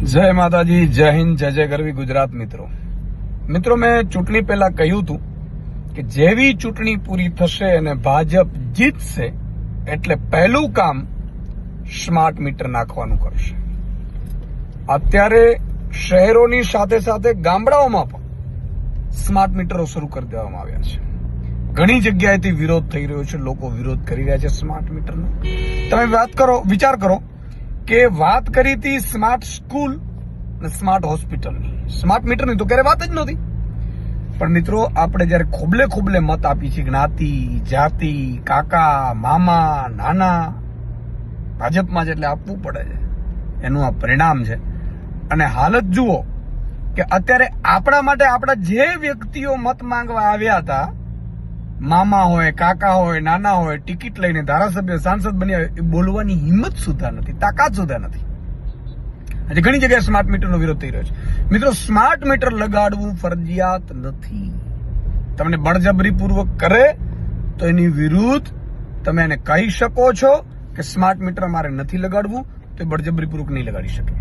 જય માતાજી, જય હિન્દ, જય જય ગરવી ગુજરાત. મિત્રો મેં ચૂંટણી પહેલા કહ્યું હતું કે જેવી ચૂંટણી પૂરી થશે અને ભાજપ જીતશે એટલે પહેલું કામ સ્માર્ટ મીટર નાખવાનું કરશે. અત્યારે શહેરોની સાથે સાથે ગામડાઓમાં પણ સ્માર્ટ મીટરો શરૂ કરી દેવામાં આવ્યા છે. ઘણી જગ્યાએથી વિરોધ થઈ રહ્યો છે, લોકો વિરોધ કરી રહ્યા છે સ્માર્ટ મીટરનો. તમે વિચાર કરો કે વાત કરી હતી સ્માર્ટ સ્કૂલ અને સ્માર્ટ હોસ્પિટલની, સ્માર્ટ મીટરની તો ક્યારે વાત જ નહોતી. પણ મિત્રો, આપણે જયારે ખોબલે ખોબલે મત આપી છે, જ્ઞાતિ, જાતિ, કાકા, મામા, નાના, ભાજપમાં જેટલે આપવું પડે છે, એનું આ પરિણામ છે. અને હાલત જુઓ કે અત્યારે આપણા માટે આપણા જે વ્યક્તિઓ મત માંગવા આવ્યા હતા, મામા હોય, કાકા હોય, નાના હોય, ટિકિટ લઈને ધારાસભ્ય, સાંસદ બન્યા, એ બોલવાની હિંમત સુધા નથી, તાકાત સુધા નથી. આજે ઘણી જગ્યાએ સ્માર્ટ મીટરનો વિરોધ થઈ રહ્યો છે. મિત્રો, સ્માર્ટ મીટર લગાડવું ફરજિયાત નથી. તમને બળજબરીપૂર્વક કરે તો એની વિરુદ્ધ તમે એને કહી શકો છો કે સ્માર્ટ મીટર મારે નથી લગાડવું, તો બળજબરીપૂર્વક નહીં લગાડી શકે.